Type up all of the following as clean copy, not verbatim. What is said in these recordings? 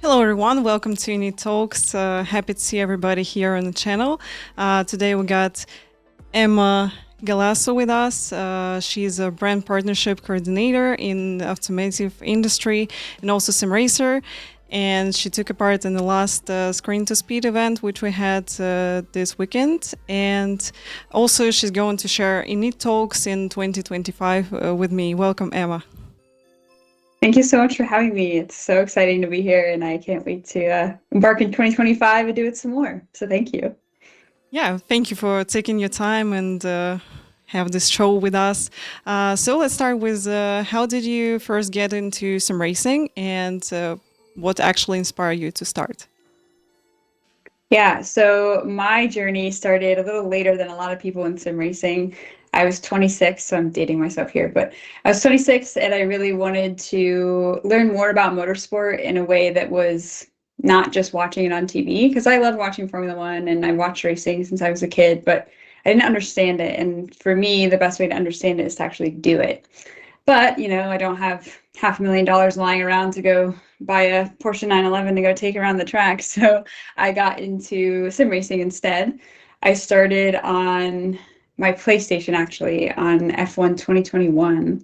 Hello, everyone. Welcome to Init Talks. Happy to see everybody here on the channel. Today we got Emma Galasso with us. She's a brand partnership coordinator in the automotive industry and also sim racer. And she took a part in the last Screen to Speed event, which we had this weekend. And also, she's going to share Init Talks in 2025 with me. Welcome, Emma. Thank you so much for having me. It's so exciting to be here, and I can't wait to embark in 2025 and do it some more. So thank you. Yeah, thank you for taking your time and have this show with us. So let's start with how did you first get into some racing and what actually inspired you to start? Yeah, so my journey started a little later than a lot of people in sim racing. I was 26, so I'm dating myself here, but I was 26 and I really wanted to learn more about motorsport in a way that was not just watching it on TV, because I love watching Formula One and I watched racing since I was a kid, but I didn't understand it. And for me, the best way to understand it is to actually do it. But, I don't have $500,000 lying around to go buy a Porsche 911 to go take around the track. So I got into sim racing instead. I started on my PlayStation actually on F1 2021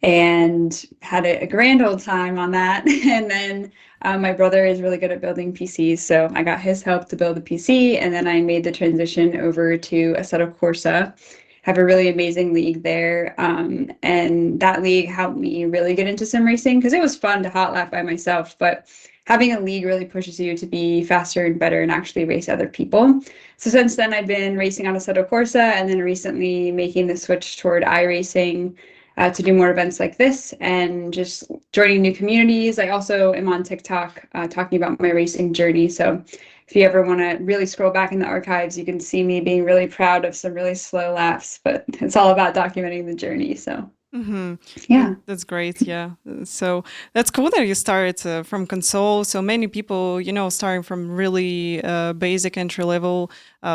and had a grand old time on that. And then my brother is really good at building PCs, so I got his help to build a PC, and then I made the transition over to Assetto Corsa. Have a really amazing league there, and that league helped me really get into sim racing because it was fun to hot lap by myself, but having a league really pushes you to be faster and better and actually race other people. So since then, I've been racing on Assetto Corsa, and then recently making the switch toward iRacing to do more events like this and just joining new communities. I also am on TikTok talking about my racing journey. So if you ever want to really scroll back in the archives, you can see me being really proud of some really slow laps, but it's all about documenting the journey. So Mm-hmm. yeah. That's great. Yeah. So that's cool that you started from console. So many people, starting from really basic entry level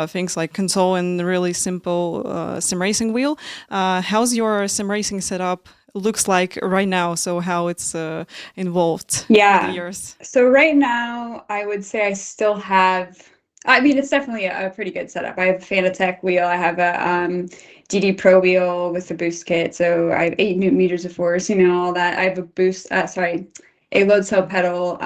things like console and really simple sim racing wheel. How's your sim racing setup looks like right now? So how it's involved with the Yeah. years? So right now, I would say I still have, I mean, it's definitely a pretty good setup. I have a Fanatec wheel. I have a DD Pro wheel with the boost kit. So I have 8 Newton meters of force, all that. I have a a load cell pedal.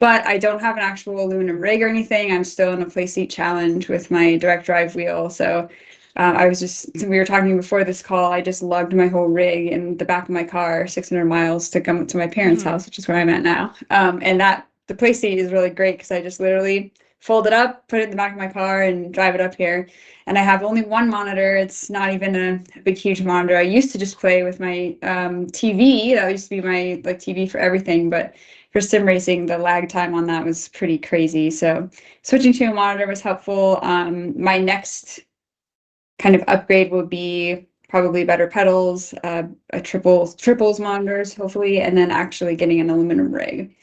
But I don't have an actual aluminum rig or anything. I'm still in a play seat challenge with my direct drive wheel. So we were talking before this call, I just lugged my whole rig in the back of my car, 600 miles to come to my parents' Mm-hmm. house, which is where I'm at now. And the play seat is really great because I just literally fold it up, put it in the back of my car and drive it up here. And I have only one monitor. It's not even a big, huge monitor. I used to just play with my TV. That used to be my TV for everything. But for sim racing, the lag time on that was pretty crazy. So switching to a monitor was helpful. My next kind of upgrade will be probably better pedals, a triples monitors, hopefully, and then actually getting an aluminum rig.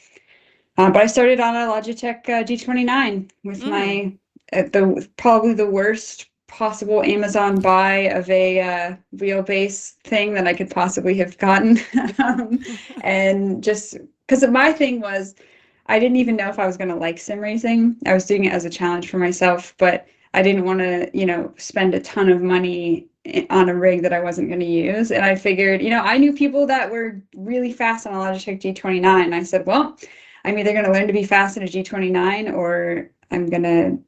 But I started on a Logitech G29 with Mm. my the probably the worst possible Amazon buy of a wheelbase thing that I could possibly have gotten. And just because my thing was I didn't even know if I was going to like sim racing. I was doing it as a challenge for myself, but I didn't want to, spend a ton of money on a rig that I wasn't going to use. And I figured, I knew people that were really fast on a Logitech G29. I said, well, I'm either going to learn to be fast in a G29 or I'm going to,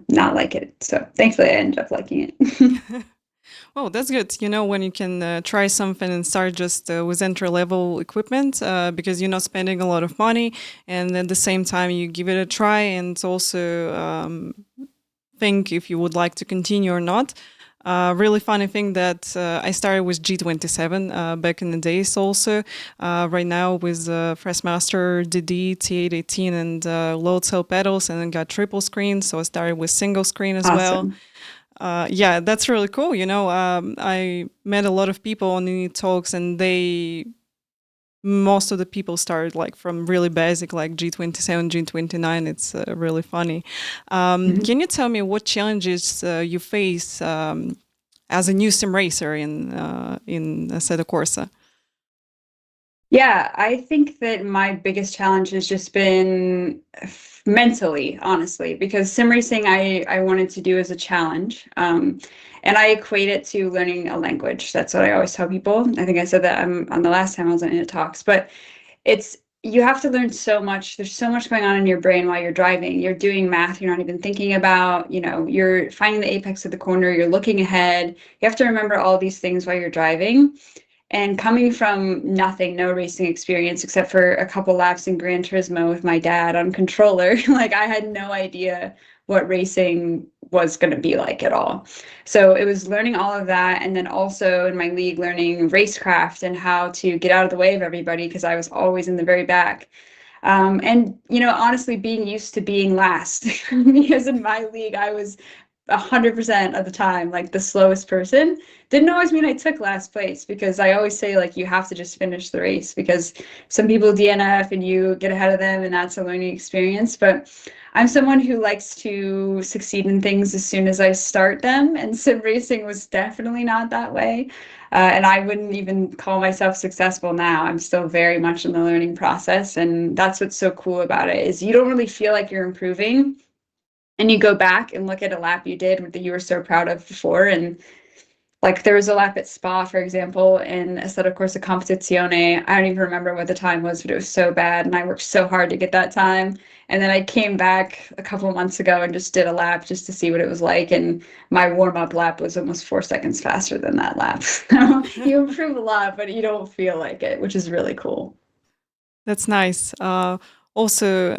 not like it. So thankfully I ended up liking it. Well, that's good. When you can try something and start just with entry level equipment because you're not spending a lot of money. And at the same time, you give it a try and also think if you would like to continue or not. Really funny thing that I started with G27 back in the days also. Right now with Freshmaster DD T818 and load cell pedals and then got triple screen. So I started with single screen as well. Awesome. Yeah, that's really cool. I met a lot of people on Init Talks, and most of the people started like from really basic, like G27, G29. It's really funny. Mhm. Can you tell me what challenges you face as a new sim racer in Assetto Corsa? Yeah, I think that my biggest challenge has just been mentally, honestly, because sim racing I wanted to do as a challenge. And I equate it to learning a language. That's what I always tell people. I think I said that on the last time I was on Init Talks, but it's you have to learn so much. There's so much going on in your brain while you're driving. You're doing math you're not even thinking about, you're finding the apex of the corner, you're looking ahead. You have to remember all these things while you're driving. And coming from nothing, no racing experience except for a couple laps in Gran Turismo with my dad on controller, like I had no idea what racing was going to be like at all. So it was learning all of that. And then also in my league, learning racecraft and how to get out of the way of everybody because I was always in the very back. And, honestly, being used to being last because in my league, I was 100% of the time like the slowest person. Didn't always mean I took last place because I always say like you have to just finish the race because some people DNF and you get ahead of them and that's a learning experience. But I'm someone who likes to succeed in things as soon as I start them, and sim racing was definitely not that way. And I wouldn't even call myself successful now. I'm still very much in the learning process, and that's what's so cool about it is you don't really feel like you're improving and you go back and look at a lap you did that you were so proud of before. And like there was a lap at Spa, for example, in Assetto Corsa Competizione. I don't even remember what the time was, but it was so bad. And I worked so hard to get that time. And then I came back a couple of months ago and just did a lap just to see what it was like. And my warm-up lap was almost 4 seconds faster than that lap. So you improve a lot, but you don't feel like it, which is really cool. That's nice. Also,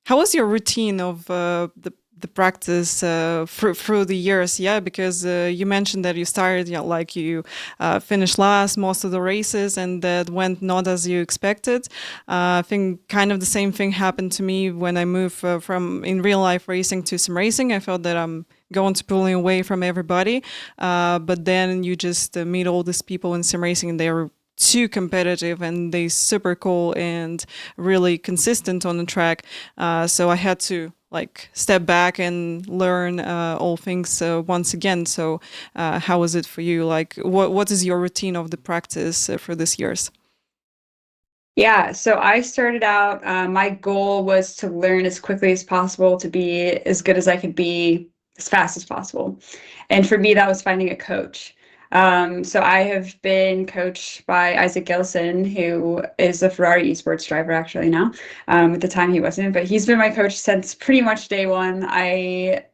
how was your routine of the practice through the years? Yeah, because you mentioned that you started, like you finished last most of the races, and that went not as you expected. I think kind of the same thing happened to me when I moved from in real life racing to sim racing. I felt that I'm going to pulling away from everybody, but then you just meet all these people in sim racing, and they're too competitive and they super cool and really consistent on the track. So I had to like step back and learn all things once again. So how was it for you? Like, what is your routine of the practice for this year's? Yeah, so I started out, my goal was to learn as quickly as possible to be as good as I could be as fast as possible. And for me, that was finding a coach. So I have been coached by Isaac Gilson, who is a Ferrari esports driver actually now. At the time he wasn't, but he's been my coach since pretty much day one. I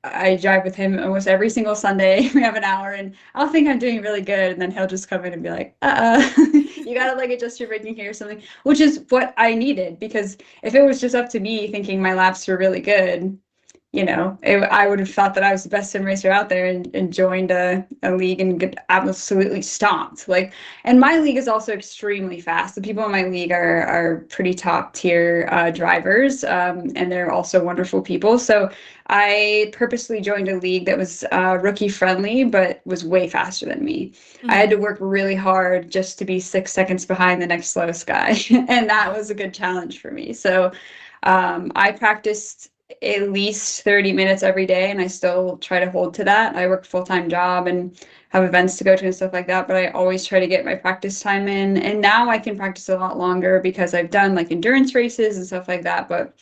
drive with him almost every single Sunday. We have an hour, and I'll think I'm doing really good, and then he'll just come in and be like, you gotta like adjust your braking here or something, which is what I needed because if it was just up to me thinking my laps were really good, I would have thought that I was the best sim racer out there and joined a league and get absolutely stomped. Like, and my league is also extremely fast. The people in my league are pretty top tier drivers, and they're also wonderful people. So I purposely joined a league that was rookie friendly, but was way faster than me. I had Mm-hmm. to work really hard just to be 6 seconds behind the next slowest guy, and that was a good challenge for me. So I practiced at least 30 minutes every day, and I still try to hold to that. I work a full-time job and have events to go to and stuff like that, but I always try to get my practice time in. And now I can practice a lot longer because I've done like endurance races and stuff like that. But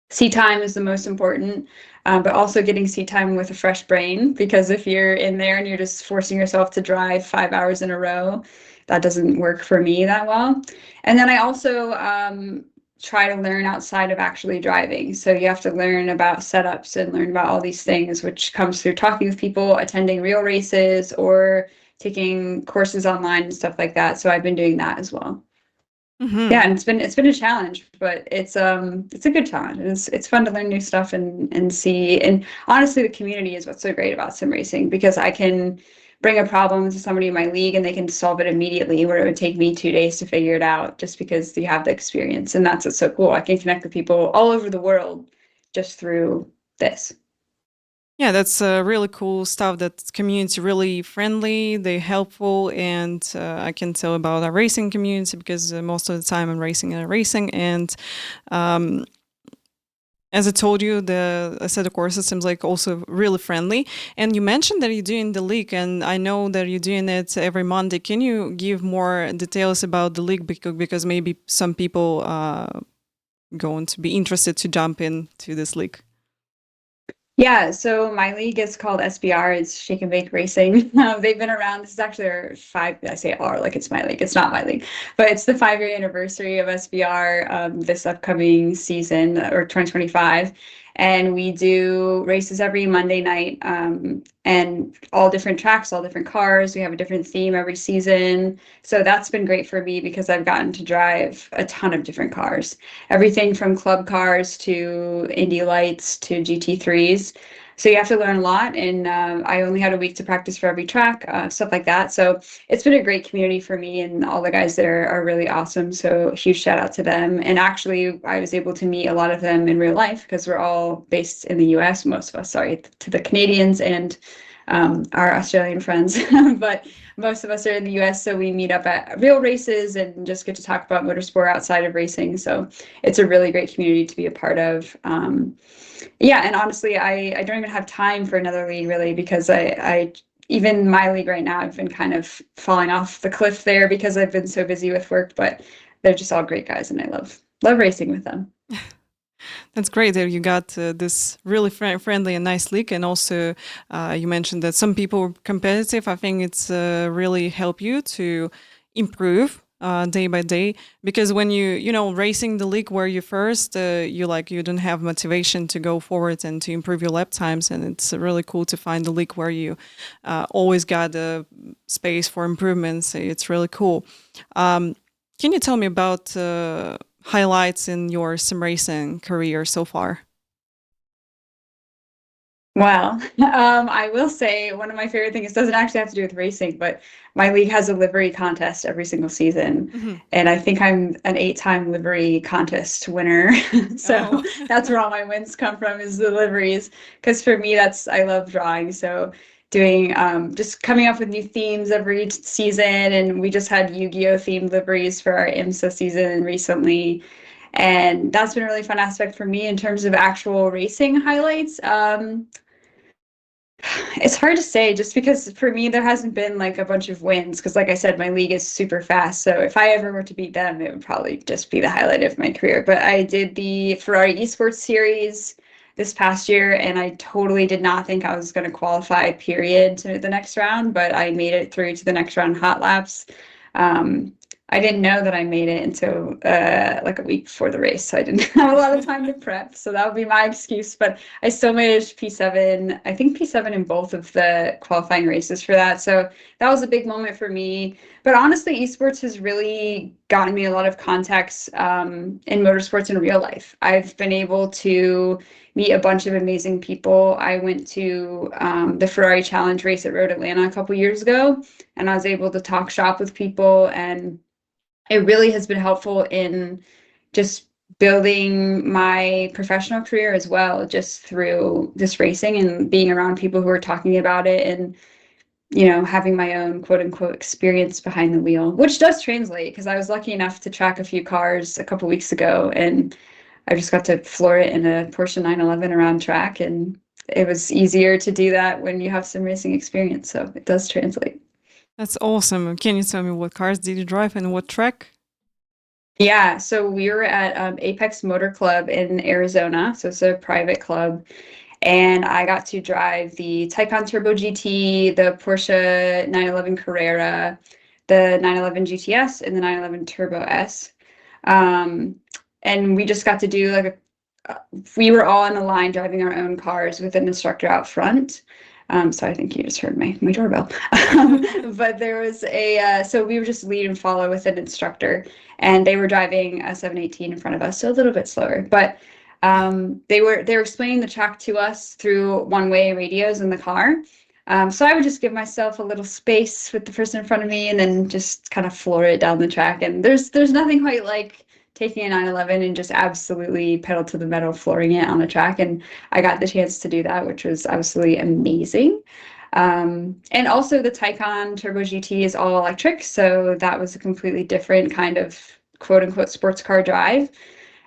seat time is the most important, but also getting seat time with a fresh brain because if you're in there and you're just forcing yourself to drive 5 hours in a row, that doesn't work for me that well. And then I also try to learn outside of actually driving. So you have to learn about setups and learn about all these things, which comes through talking with people, attending real races, or taking courses online and stuff like that. So I've been doing that as well. Yeah, Mm-hmm. and it's been a challenge, but it's a good challenge. It's fun to learn new stuff and see. And honestly, the community is what's so great about sim racing because I can bring a problem to somebody in my league and they can solve it immediately, where it would take me 2 days to figure it out just because you have the experience. And that's what's so cool. I can connect with people all over the world just through this. Yeah, that's really cool stuff. That community really friendly, they helpful, and I can tell about our racing community because most of the time I'm racing and racing, and um, As I told you, the Assetto Corsa seems like also really friendly. And you mentioned that you're doing the league, and I know that you're doing it every Monday. Can you give more details about the league? Because maybe some people going to be interested to jump into this league. Yeah, so my league is called SBR. It's Shake and Bake Racing. They've been around. This is actually their five. I say R like it's my league. It's not my league, but it's the 5 year anniversary of SBR this upcoming season or 2025. And we do races every Monday night, and all different tracks, all different cars. We have a different theme every season. So that's been great for me because I've gotten to drive a ton of different cars, everything from club cars to Indy Lights to GT3s. So you have to learn a lot, and I only had a week to practice for every track, stuff like that. So it's been a great community for me, and all the guys there are really awesome. So huge shout out to them. And actually, I was able to meet a lot of them in real life because we're all based in the US, most of us, sorry, to the Canadians and our Australian friends, but most of us are in the US, so we meet up at real races and just get to talk about motorsport outside of racing. So it's a really great community to be a part of. Yeah, and honestly, I don't even have time for another league really because I even my league right now, I've been kind of falling off the cliff there because I've been so busy with work, but they're just all great guys and I love racing with them. That's great that you got this really friendly and nice league, and also you mentioned that some people were competitive. I think it's really help you to improve day by day, because when you know racing the league where you first you don't have motivation to go forward and to improve your lap times, and it's really cool to find the league where you always got a space for improvements. It's really cool. Can you tell me about highlights in your sim racing career so far? Well, I will say one of my favorite things doesn't actually have to do with racing, but my league has a livery contest every single season. Hmm. And I think I'm an 8 time livery contest winner. So Oh, that's where all my wins come from is the liveries. Because for me, I love drawing. So doing just coming up with new themes every season. And we just had Yu-Gi-Oh! Themed liveries for our IMSA season recently. And that's been a really fun aspect for me in terms of actual racing highlights. It's hard to say just because for me there hasn't been like a bunch of wins because like I said my league is super fast, so if I ever were to beat them it would probably just be the highlight of my career. But I did the Ferrari Esports Series this past year and I totally did not think I was going to qualify period to the next round, but I made it through to the next round hot laps. um, I didn't know that I made it until like a week before the race, so I didn't have a lot of time to prep. So that would be my excuse. But I still made it to P7. I think P7 in both of the qualifying races for that. So that was a big moment for me. But honestly, esports has really gotten me a lot of contacts in motorsports in real life. I've been able to meet a bunch of amazing people. I went to the Ferrari Challenge race at Road Atlanta a couple years ago, and I was able to talk shop with people, and it really has been helpful in just building my professional career as well, just through this racing and being around people who are talking about it and, having my own quote unquote experience behind the wheel, which does translate because I was lucky enough to track a few cars a couple weeks ago and I just got to floor it in a Porsche 911 around track. And it was easier to do that when you have some racing experience. So it does translate. that's awesome. Can you tell me what cars did you drive and what track? Yeah, so we were at Apex Motor Club in Arizona. So it's a private club. And I got to drive the Taycan Turbo GT, the Porsche 911 Carrera, the 911 GTS, and the 911 Turbo S. Um, and we just got to do we were all on the line driving our own cars with an instructor out front. So I think you just heard my doorbell. But there was so we were just lead and follow with an instructor, and they were driving a 718 in front of us, so a little bit slower. But they were explaining the track to us through one-way radios in the car. So I would just give myself a little space with the person in front of me, and then just kind of floor it down the track. And there's nothing quite like taking a 911 and just absolutely pedal to the metal, flooring it on the track. And I got the chance to do that, which was absolutely amazing. And also the Taycan Turbo GT is all electric, so that was a completely different kind of quote unquote sports car drive.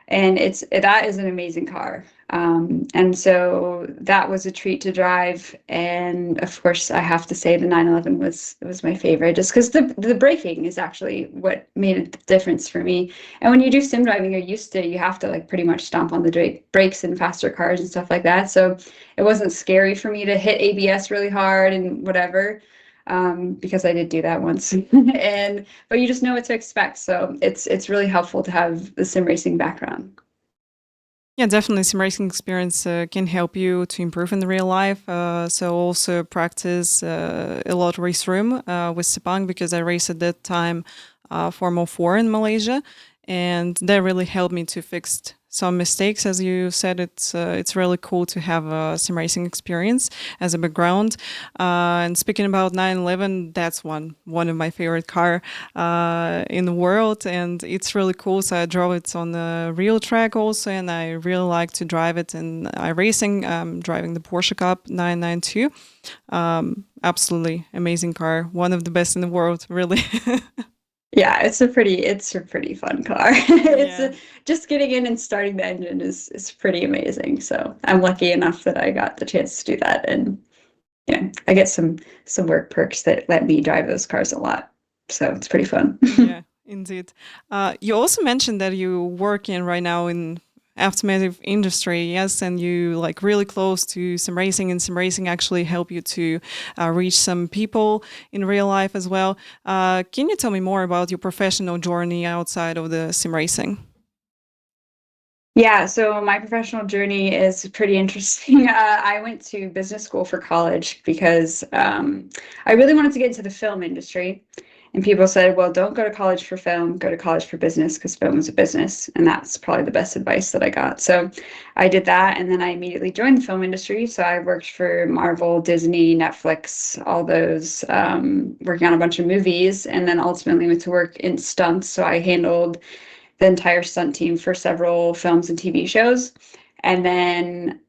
And that is an amazing car. And so that was a treat to drive. And of course, I have to say the 911 was my favorite, just because the braking is actually what made a difference for me. And when you do sim driving, you have to like pretty much stomp on the brakes in faster cars and stuff like that. So it wasn't scary for me to hit ABS really hard and whatever, because I did do that once. And but you just know what to expect. So it's really helpful to have the sim racing background. Yeah, definitely. Sim racing experience can help you to improve in the real life. So also practice a lot race room with Sepang because I raced at that time Formula 4 in Malaysia, and that really helped me to fix some mistakes. As you said, it's really cool to have a sim racing experience as a background. And speaking about 911, that's one of my favorite car in the world, and it's really cool. So I drove it on the real track also, and I really like to drive it in iRacing. Driving the Porsche Cup 992. Absolutely amazing car, one of the best in the world, really. Yeah, it's a pretty fun car. Yeah. Just getting in and starting the engine is pretty amazing. So I'm lucky enough that I got the chance to do that, and I get some work perks that let me drive those cars a lot. So it's pretty fun. Yeah, indeed. You also mentioned that you work in right now in automotive industry, yes, and you like really close to sim racing, and sim racing actually help you to reach some people in real life as well. Can you tell me more about your professional journey outside of the sim racing? Yeah, so my professional journey is pretty interesting. I went to business school for college because I really wanted to get into the film industry. And people said, well, don't go to college for film, go to college for business because film is a business. And that's probably the best advice that I got. So I did that. And then I immediately joined the film industry. So I worked for Marvel, Disney, Netflix, all those, working on a bunch of movies. And then ultimately went to work in stunts. So I handled the entire stunt team for several films and TV shows. And then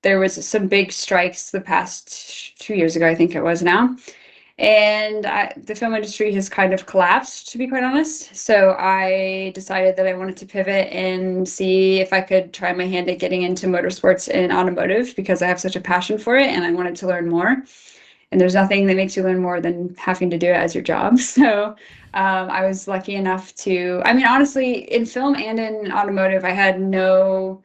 there was some big strikes the past 2 years ago, I think it was now. And the film industry has kind of collapsed, to be quite honest. So I decided that I wanted to pivot and see if I could try my hand at getting into motorsports and automotive because I have such a passion for it and I wanted to learn more. And there's nothing that makes you learn more than having to do it as your job. So I was lucky enough to, I mean, honestly, in film and in automotive, I had no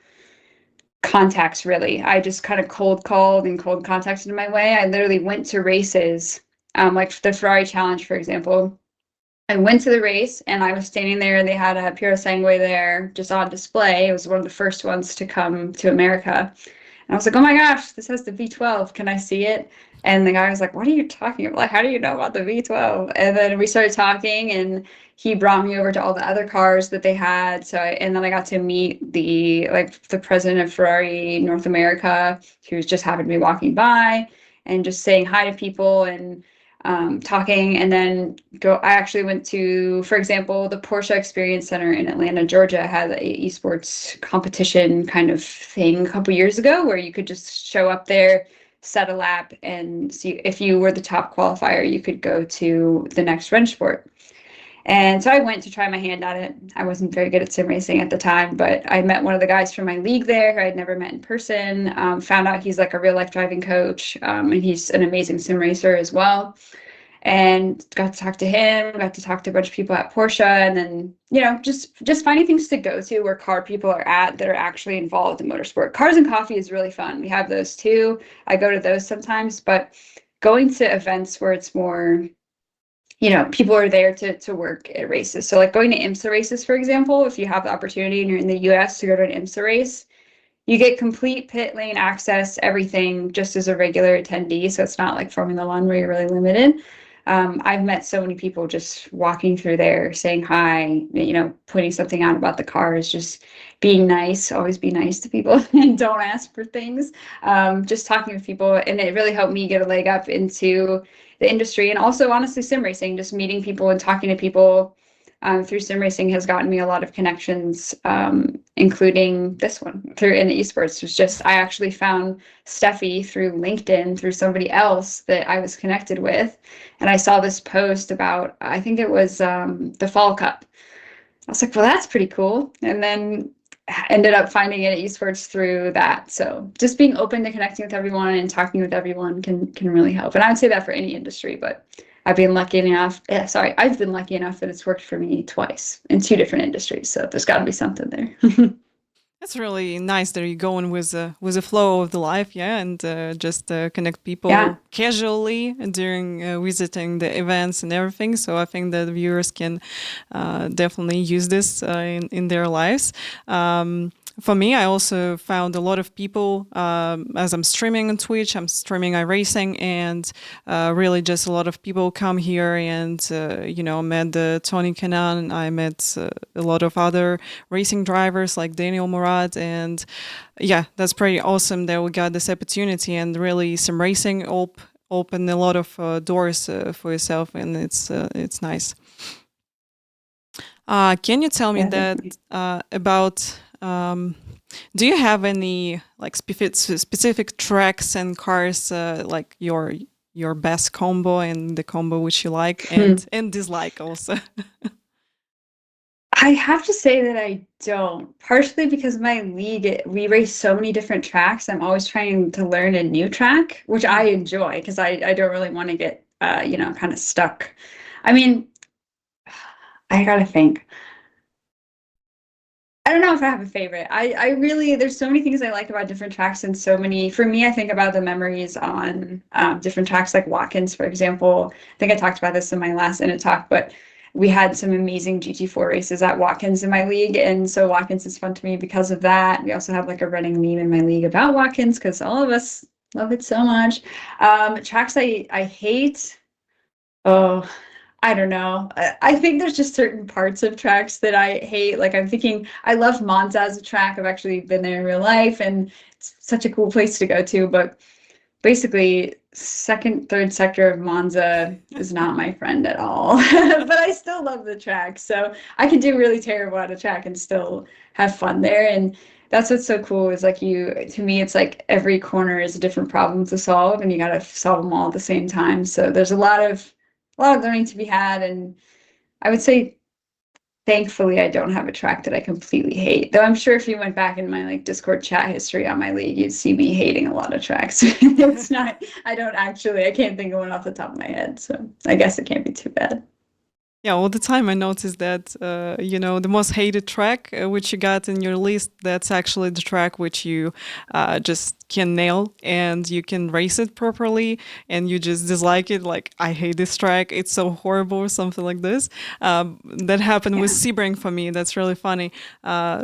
contacts really. I just kind of cold called and cold contacted my way. I literally went to races, like the Ferrari Challenge, for example. I went to the race and I was standing there. They had a Pura Sangue there just on display. It was one of the first ones to come to America. And I was like, oh my gosh, this has the V12. Can I see it? And the guy was like, what are you talking about? Like, how do you know about the V12? And then we started talking and he brought me over to all the other cars that they had. And then I got to meet the president of Ferrari North America, who was just happened to be walking by and just saying hi to people and talking. And then I actually went to, for example, the Porsche Experience Center in Atlanta, Georgia had a esports competition kind of thing a couple years ago where you could just show up there, set a lap, and see if you were the top qualifier, you could go to the next run sport. And so I went to try my hand at it. I wasn't very good at sim racing at the time, but I met one of the guys from my league there who I'd never met in person. Found out he's like a real life driving coach, and he's an amazing sim racer as well. And got to talk to him, got to talk to a bunch of people at Porsche, and then just finding things to go to where car people are at that are actually involved in motorsport. Cars and coffee is really fun. We have those too. I go to those sometimes, but going to events where it's more people are there to work at races. So like going to IMSA races, for example, if you have the opportunity and you're in the US to go to an IMSA race, you get complete pit lane access, everything just as a regular attendee. So it's not like Formula One where you're really limited. I've met so many people just walking through there, saying hi, putting something out about the cars, just being nice, always be nice to people and don't ask for things. Just talking with people. And it really helped me get a leg up into the industry. And also, honestly, sim racing, just meeting people and talking to people through sim racing has gotten me a lot of connections, including this one through in the esports. It was just I actually found Steffi through LinkedIn through somebody else that I was connected with, and I saw this post about I think it was the Fall Cup. I was like, well, that's pretty cool. And then ended up finding it at esports through that. So just being open to connecting with everyone and talking with everyone can really help. And I would say that for any industry, but I've been lucky enough. I've been lucky enough that it's worked for me twice in two different industries. So there's got to be something there. That's really nice that you're going with the flow of the life, yeah, and just connect Yeah. people casually during visiting the events and everything. So I think that viewers can definitely use this in their lives. For me, I also found a lot of people as I'm streaming on Twitch. I'm streaming iRacing, and really just a lot of people come here and met Tony Kanan. I met a lot of other racing drivers like Daniel Murat, and yeah, that's pretty awesome that we got this opportunity, and really some racing open a lot of doors for yourself, and it's nice. Can you tell me Yeah, that definitely. about? Do you have any like specific tracks and cars like your best combo and the combo which you like Hmm. and dislike also? I have to say that I don't, partially because my league, we race so many different tracks. I'm always trying to learn a new track, which I Mm. enjoy because I don't really want to get, kind of stuck. I mean, I gotta think. I don't know if I have a favorite. I really, there's so many things I like about different tracks and so many, for me, I think about the memories on different tracks like Watkins, for example. I think I talked about this in my last Init Talk, but we had some amazing GT4 races at Watkins in my league. And so Watkins is fun to me because of that. We also have like a running meme in my league about Watkins because all of us love it so much. Tracks I hate. Oh, I don't know. I think there's just certain parts of tracks that I hate. Like I'm thinking, I love Monza as a track. I've actually been there in real life, and it's such a cool place to go to. But basically, second, third sector of Monza is not my friend at all. But I still love the track, so I can do really terrible at a track and still have fun there. And that's what's so cool is like to me, it's like every corner is a different problem to solve, and you got to solve them all at the same time. So there's a lot of learning to be had, and I would say thankfully I don't have a track that I completely hate. Though I'm sure if you went back in my like Discord chat history on my league, you'd see me hating a lot of tracks. It's not, I can't think of one off the top of my head, so I guess it can't be too bad. Yeah, all the time I notice that the most hated track which you got in your list, that's actually the track which you just can nail and you can race it properly, and you just dislike it. Like, I hate this track; it's so horrible, or something like this. That happened with Yeah. Sebring for me. That's really funny.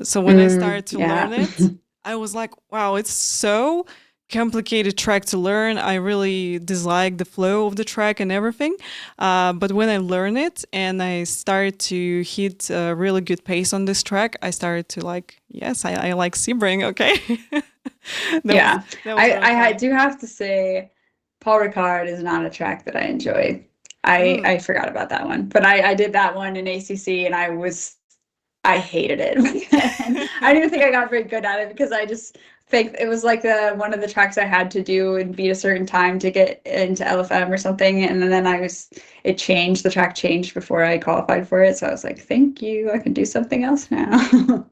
So when I started to Yeah. learn it, I was like, wow, it's so complicated track to learn. I really dislike the flow of the track and everything. But when I learned it and I started to hit a really good pace on this track, I started to like, yes, I like Sebring. Okay, that was Yeah. that was really I funny. do have to say Paul Ricard is not a track that I enjoy. I Mm. forgot about that one. But I did that one in ACC and I hated it. And I don't even think I got very good at it because I just think it was like one of the tracks I had to do and beat a certain time to get into LFM or something. And then it changed, the track changed before I qualified for it. So I was like, thank you, I can do something else now.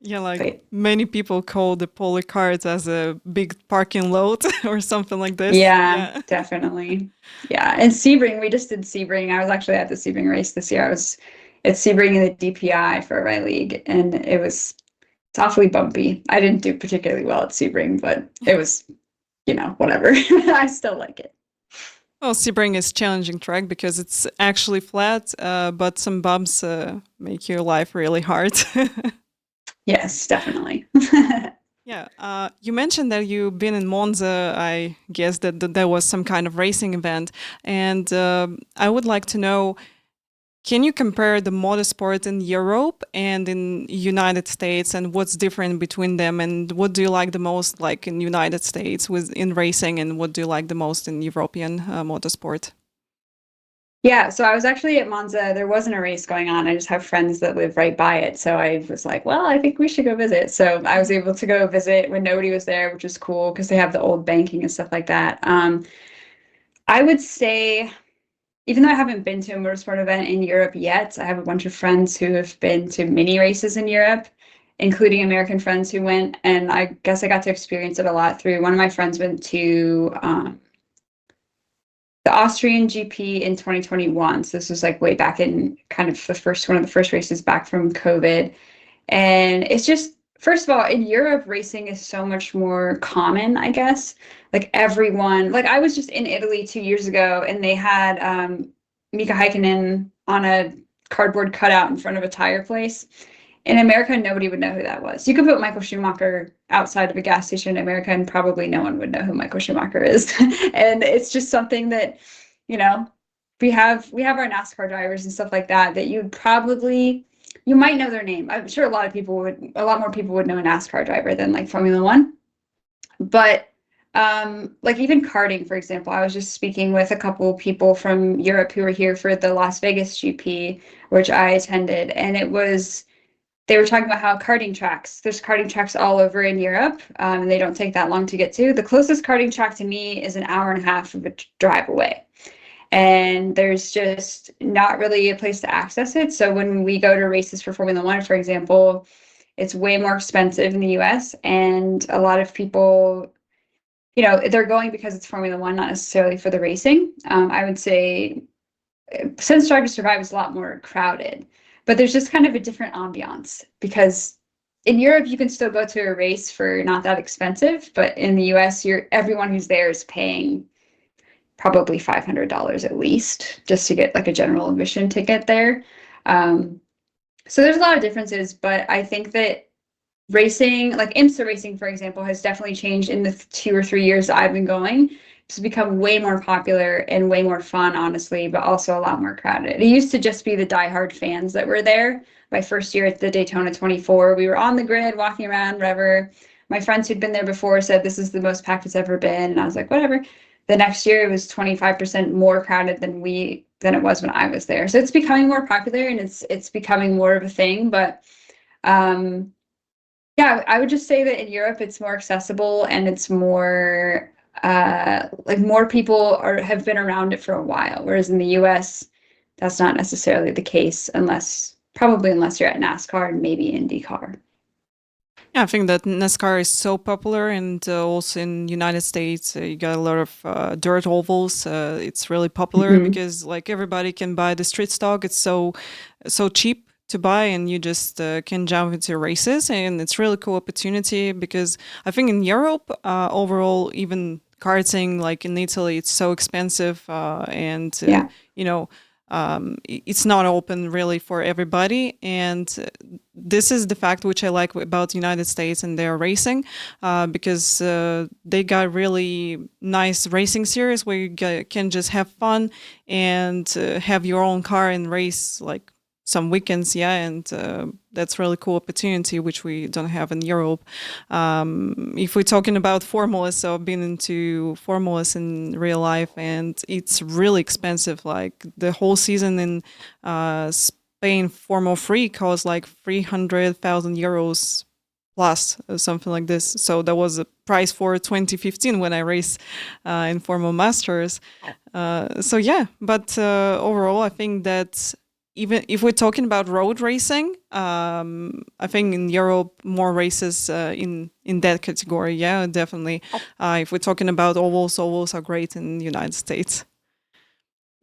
Yeah, like But many people call the poly cards as a big parking lot or something like this. yeah, Yeah. definitely. Yeah. And Sebring, we just did Sebring. I was actually at the Sebring race this year. I was at Sebring in the DPI for my league, and it's awfully bumpy. I didn't do particularly well at Sebring, but it was, whatever. I still like it. Well, Sebring is challenging track because it's actually flat, but some bumps make your life really hard. Yes, definitely. Yeah, you mentioned that you've been in Monza. I guess that there was some kind of racing event, and I would like to know: can you compare the motorsport in Europe and in United States, and what's different between them? And what do you like the most, like in United States with in racing, and what do you like the most in European motorsport? Yeah, so I was actually at Monza. There wasn't a race going on. I just have friends that live right by it. So I was like, well, I think we should go visit. So I was able to go visit when nobody was there, which was cool because they have the old banking and stuff like that. I would say, even though I haven't been to a motorsport event in Europe yet, I have a bunch of friends who have been to mini races in Europe. including American friends who went. And I guess I got to experience it a lot through one of my friends went to the Austrian GP in 2021. So this was like way back in kind of one of the first races back from COVID. And it's just, first of all, in Europe, racing is so much more common, I guess. Like everyone, like I was just in Italy 2 years ago and they had Mika Häkkinen on a cardboard cutout in front of a tire place. In America, nobody would know who that was. You could put Michael Schumacher outside of a gas station in America, and probably no one would know who Michael Schumacher is. And it's just something that, you know, we have our NASCAR drivers and stuff like that that you might know their name. I'm sure a lot more people would know a NASCAR driver than like Formula One. But like even karting, for example, I was just speaking with a couple of people from Europe who were here for the Las Vegas GP, which I attended, and they were talking about how there's karting tracks all over in Europe, and they don't take that long to get to. The closest karting track to me is an hour and a half of a drive away. And there's just not really a place to access it. So when we go to races for Formula One, for example, it's way more expensive in the US. And a lot of people, they're going because it's Formula One, not necessarily for the racing. I would say since Drive to Survive is a lot more crowded, but there's just kind of a different ambiance because in Europe, you can still go to a race for not that expensive, but in the US, everyone who's there is paying probably $500 at least just to get like a general admission ticket there. So there's a lot of differences, but I think that racing, like IMSA racing, for example, has definitely changed in the 2 or 3 years that I've been going. It's become way more popular and way more fun, honestly, but also a lot more crowded. It used to just be the diehard fans that were there. My first year at the Daytona 24, we were on the grid, walking around, whatever. My friends who'd been there before said this is the most packed it's ever been, and I was like, whatever. The next year, it was 25% more crowded than it was when I was there. So it's becoming more popular and it's becoming more of a thing. But yeah, I would just say that in Europe, it's more accessible and it's more like more people have been around it for a while. Whereas in the US, that's not necessarily the case unless you're at NASCAR and maybe IndyCar. Yeah, I think that NASCAR is so popular, and also in United States, you got a lot of dirt ovals. It's really popular because like everybody can buy the street stock. It's so cheap to buy, and you just can jump into races, and it's really cool opportunity because I think in Europe, overall, even karting, like in Italy, it's so expensive, and it's not open really for everybody. And this is the fact which I like about United States and their racing, because they got really nice racing series where you can just have fun and have your own car and race like some weekends. Yeah, and that's really cool opportunity which we don't have in Europe. If we're talking about formulas, so I've been into formulas in real life, and it's really expensive. Like the whole season in Spain, Formula 3 costs like 300,000 euros plus, something like this. So that was a price for 2015 when I raced in Formula Masters. So yeah, but overall, I think that even if we're talking about road racing, I think in Europe more races in that category. Yeah, definitely. If we're talking about ovals are great in the United States.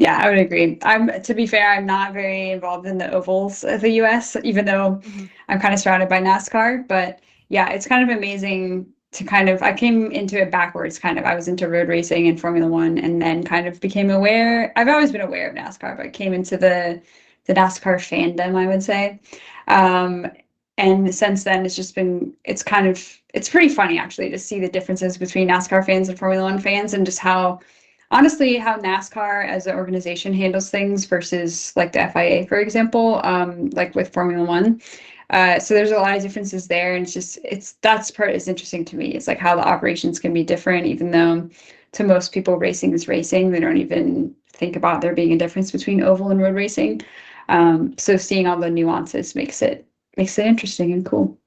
Yeah, I would agree. To be fair, I'm not very involved in the ovals of the US, even though I'm kind of surrounded by NASCAR. But yeah, it's kind of amazing to I came into it backwards, kind of. I was into road racing and Formula One, and then kind of became aware. I've always been aware of NASCAR, but I came into the NASCAR fandom, I would say. And since then, it's pretty funny actually to see the differences between NASCAR fans and Formula One fans, and just honestly, how NASCAR as an organization handles things versus like the FIA, for example, like with Formula One. So there's a lot of differences there, and that's part is interesting to me. It's like how the operations can be different, even though to most people racing is racing. They don't even think about there being a difference between oval and road racing. So seeing all the nuances makes it interesting and cool.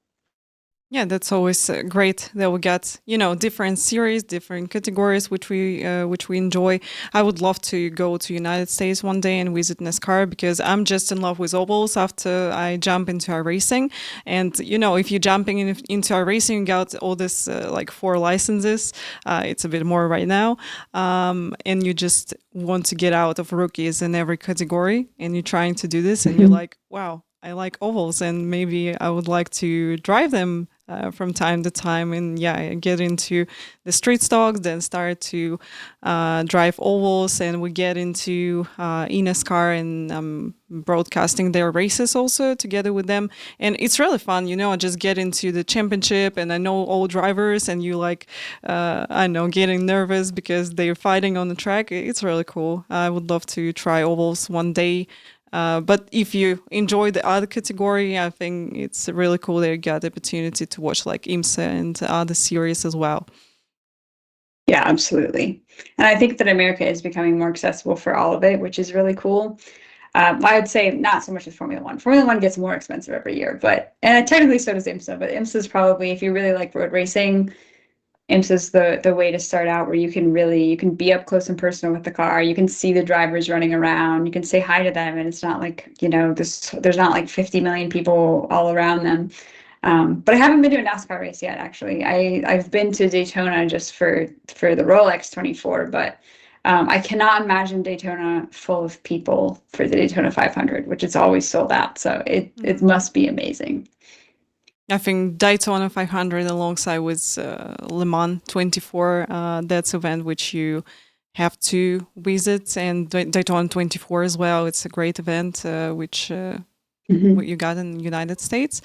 Yeah, that's always great that we got, different series, different categories which we enjoy. I would love to go to United States one day and visit NASCAR because I'm just in love with ovals after I jump into our racing. And if you're jumping into our racing, you got all this like 4 licenses. It's a bit more right now, and you just want to get out of rookies in every category, and you're trying to do this, and you're like, wow. I like ovals, and maybe I would like to drive them from time to time, and get into the street stocks, then start to drive ovals, and we get into eNASCAR and broadcasting their races also together with them, and it's really fun. I just get into the championship, and I know all drivers, and you like, I know, getting nervous because they're fighting on the track. It's really cool. I would love to try ovals one day. But if you enjoy the other category, I think it's really cool that you got the opportunity to watch like IMSA and other series as well. Yeah, absolutely. And I think that America is becoming more accessible for all of it, which is really cool. I would say not so much with Formula One. Formula One gets more expensive every year, but and technically so does IMSA. But IMSA is probably, if you really like road racing, IMSA is the way to start out, where you can be up close and personal with the car. You can see the drivers running around. You can say hi to them, and it's not like, there's not like 50 million people all around them. But I haven't been to a NASCAR race yet, actually. I've been to Daytona just for the Rolex 24, but I cannot imagine Daytona full of people for the Daytona 500, which is always sold out. So it must be amazing. I think Daytona 500 alongside with Le Mans 24, that's event which you have to visit, and Daytona 24 as well. It's a great event, which what you got in the United States.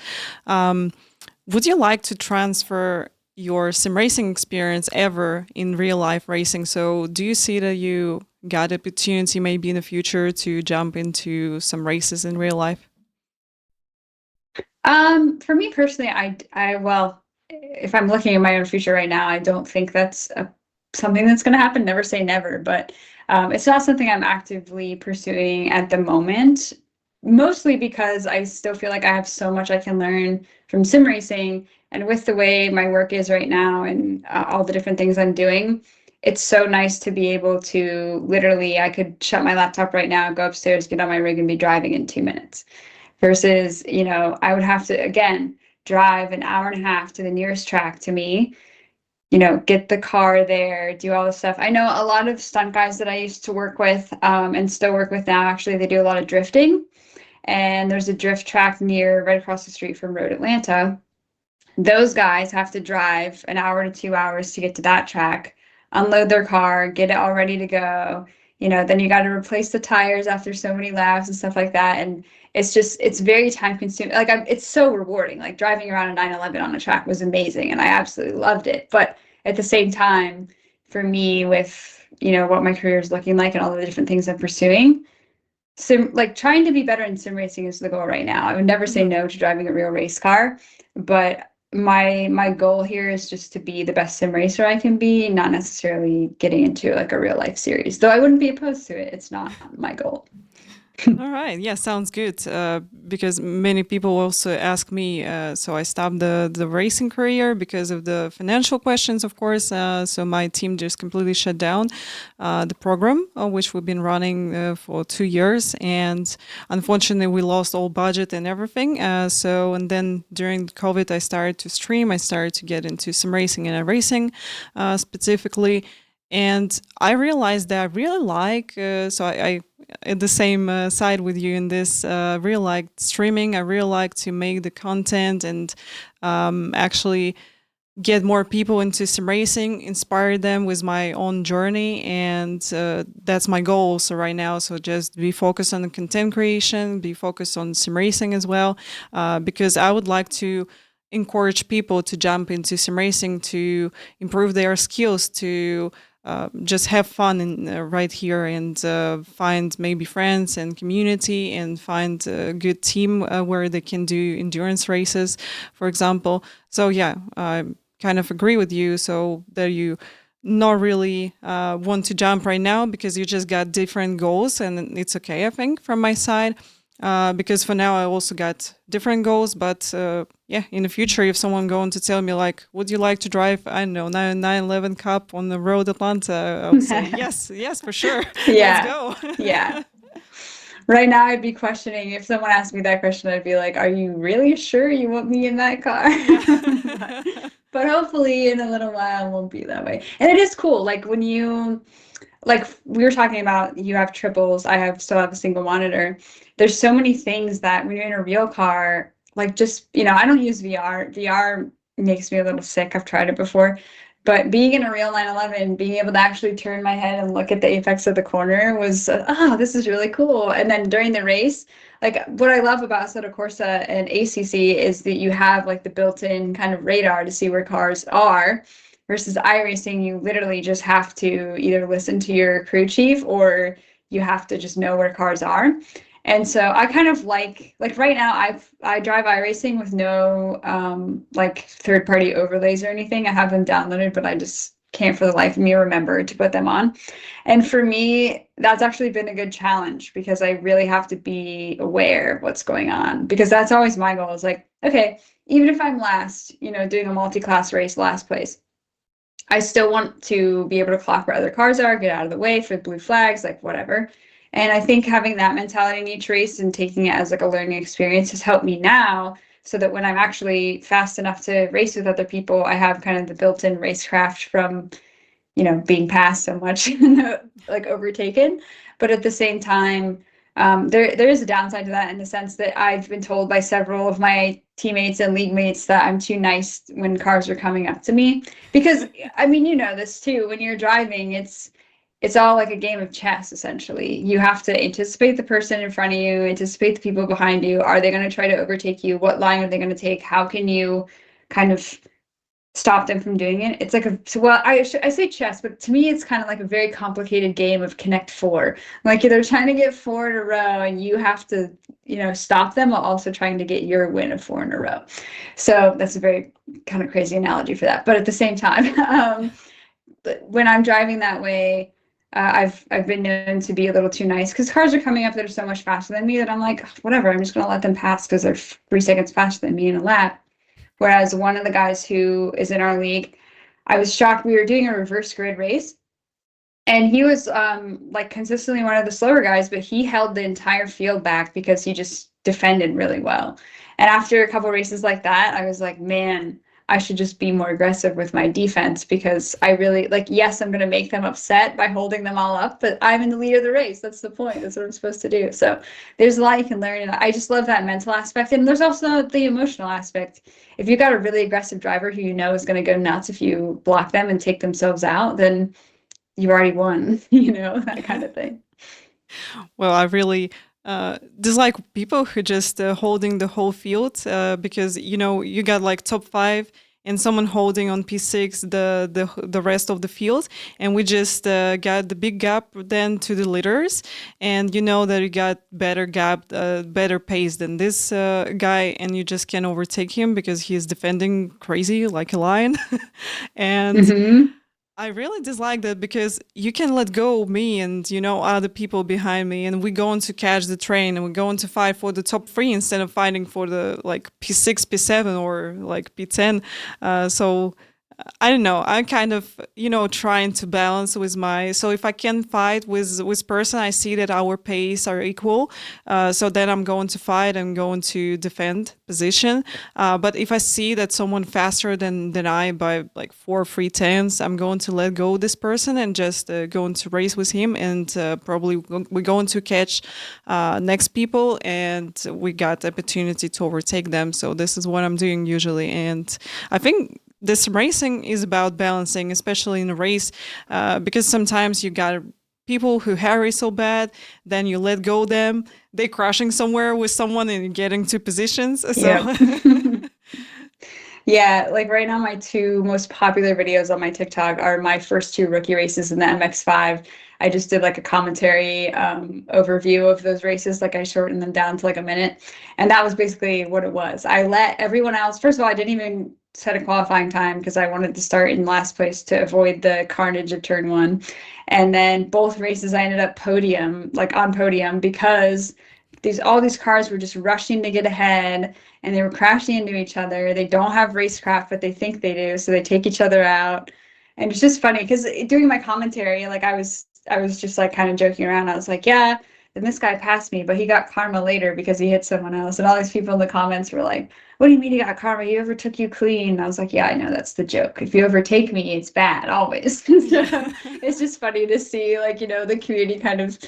Would you like to transfer your sim racing experience ever in real life racing? So do you see that you got opportunity maybe in the future to jump into some races in real life? For me personally, well, if I'm looking at my own future right now, I don't think that's something that's going to happen. Never say never, but it's not something I'm actively pursuing at the moment. Mostly because I still feel like I have so much I can learn from sim racing, and with the way my work is right now and all the different things I'm doing, it's so nice to be able to literally, I could shut my laptop right now, go upstairs, get on my rig, and be driving in 2 minutes. Versus, I would have to, again, drive an hour and a half to the nearest track to me, get the car there, do all this stuff. I know a lot of stunt guys that I used to work with, and still work with now, actually, they do a lot of drifting. And there's a drift track right across the street from Road Atlanta. Those guys have to drive an hour to 2 hours to get to that track, unload their car, get it all ready to go. Then you got to replace the tires after so many laps and stuff like that. And it's very time consuming. Like, it's so rewarding. Like, driving around a 911 on a track was amazing, and I absolutely loved it. But at the same time, for me, with what my career is looking like and all the different things I'm pursuing, trying to be better in sim racing is the goal right now. I would never say no to driving a real race car, but my goal here is just to be the best sim racer I can be, not necessarily getting into like a real life series. Though I wouldn't be opposed to it. It's not my goal. All right. Yeah, sounds good. Because many people also ask me. So I stopped the racing career because of the financial questions, of course. So my team just completely shut down the program, which we've been running for 2 years, and unfortunately, we lost all budget and everything. And then during COVID, I started to stream. I started to get into some racing and racing, specifically. And I realized that I really like, I at the same side with you in this, really like streaming. I really like to make the content and actually get more people into sim racing, inspire them with my own journey. And that's my goal also right now. So just be focused on the content creation, be focused on sim racing as well, because I would like to encourage people to jump into sim racing to improve their skills, to just have fun right here and find maybe friends and community and find a good team where they can do endurance races, for example. So yeah, I kind of agree with you. So that you not really want to jump right now because you just got different goals, and it's okay, I think, from my side. because for now I also got different goals. But yeah, in the future, if someone going to tell me like, would you like to drive, I don't know, 911 Cup on the road Atlanta, I would say yes, yes, for sure. Let's Yeah. go. Yeah. Right now, I'd be questioning if someone asked me that question, I'd be like, are you really sure you want me in that car? Yeah. but, but hopefully in a little while it won't be that way. And it is cool. Like when you, like we were talking about, you have triples, I have still have a single monitor. There's so many things that when you're in a real car, like just, I don't use VR. VR makes me a little sick. I've tried it before. But being in a real 911, being able to actually turn my head and look at the apex of the corner was, oh, this is really cool. And then during the race, like what I love about Assetto Corsa and ACC is that you have like the built-in kind of radar to see where cars are versus iRacing, you literally just have to either listen to your crew chief or you have to just know where cars are. And so I kind of like right now I drive iRacing with no like third party overlays or anything. I have them downloaded, but I just can't for the life of me remember to put them on. And for me, that's actually been a good challenge because I really have to be aware of what's going on because that's always my goal is like, okay, even if I'm last, doing a multi-class race, last place, I still want to be able to clock where other cars are, get out of the way for blue flags, like whatever. And I think having that mentality in each race and taking it as like a learning experience has helped me now so that when I'm actually fast enough to race with other people, I have kind of the built-in racecraft from, being passed so much, like overtaken. But at the same time, there is a downside to that in the sense that I've been told by several of my teammates and league mates that I'm too nice when cars are coming up to me. Because I mean, you know this too, when you're driving, it's all like a game of chess, essentially. You have to anticipate the person in front of you, anticipate the people behind you. Are they going to try to overtake you? What line are they going to take? How can you kind of stop them from doing it? It's like I say chess, but to me, it's kind of like a very complicated game of Connect Four. Like they're trying to get four in a row, and you have to, stop them while also trying to get your win of four in a row. So that's a very kind of crazy analogy for that. But at the same time, but when I'm driving that way, I've been known to be a little too nice because cars are coming up that are so much faster than me that I'm like, whatever, I'm just gonna let them pass because they're 3 seconds faster than me in a lap. Whereas one of the guys who is in our league, I was shocked. We were doing a reverse grid race, and he was like consistently one of the slower guys, but he held the entire field back because he just defended really well. And after a couple races like that, I was like, man, I should just be more aggressive with my defense because I really like, yes, I'm going to make them upset by holding them all up, but I'm in the lead of the race. That's the point. That's what I'm supposed to do. So there's a lot you can learn. And I just love that mental aspect. And there's also the emotional aspect. If you've got a really aggressive driver who you know is going to go nuts if you block them and take themselves out, then you already won, that kind of thing. Well, I really dislike people who just holding the whole field because you got like top five and someone holding on P6 the rest of the field, and we just got the big gap then to the leaders, and you know that you got better gap, better pace than this guy, and you just can't overtake him because he's defending crazy like a lion, and Mm-hmm. I really dislike that because you can let go of me and other people behind me, and we're going to catch the train and we're going to fight for the top three instead of fighting for the like P6, P7 or like P10. So I don't know. I'm kind of trying to balance with my. So if I can fight with person, I see that our pace are equal. So then I'm going to fight. I'm going to defend position. But if I see that someone faster than I by like 4 3 tenths, I'm going to let go of this person and just going to race with him. And probably we're going to catch next people, and we got the opportunity to overtake them. So this is what I'm doing usually, and I think this racing is about balancing, especially in a race, because sometimes you got people who hurry so bad, then you let go them, they crashing somewhere with someone and getting to positions. Yep. So Yeah, like right now, my two most popular videos on my TikTok are my first two rookie races in the MX5. I just did like a commentary overview of those races. Like I shortened them down to like a minute. And that was basically what it was. I let everyone else, first of all, I didn't even set a qualifying time because I wanted to start in last place to avoid the carnage of turn one. And then both races I ended up like on podium because all these cars were just rushing to get ahead, and they were crashing into each other. They don't have racecraft, but they think they do, so they take each other out. And it's just funny because doing my commentary, like I was just like kind of joking around. I was like, yeah, then this guy passed me, but he got karma later because he hit someone else. And all these people in the comments were like, what do you mean he got karma? He overtook you clean. And I was like, yeah, I know, that's the joke. If you overtake me, it's bad always. So Yeah. it's just funny to see, like, the community kind of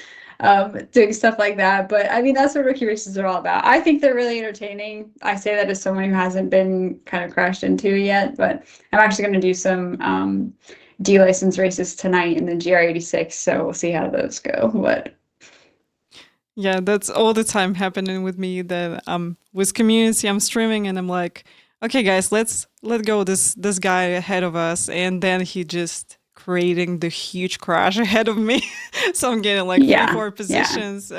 doing stuff like that. But I mean, that's what rookie races are all about. I think they're really entertaining. I say that as someone who hasn't been kind of crashed into yet, but I'm actually going to do some D-license races tonight in the GR86, so we'll see how those go. But Yeah, that's all the time happening with me that with community I'm streaming and I'm like, okay guys, let go this guy ahead of us, and then he just creating the huge crash ahead of me. So I'm getting like three, yeah, four yeah, positions.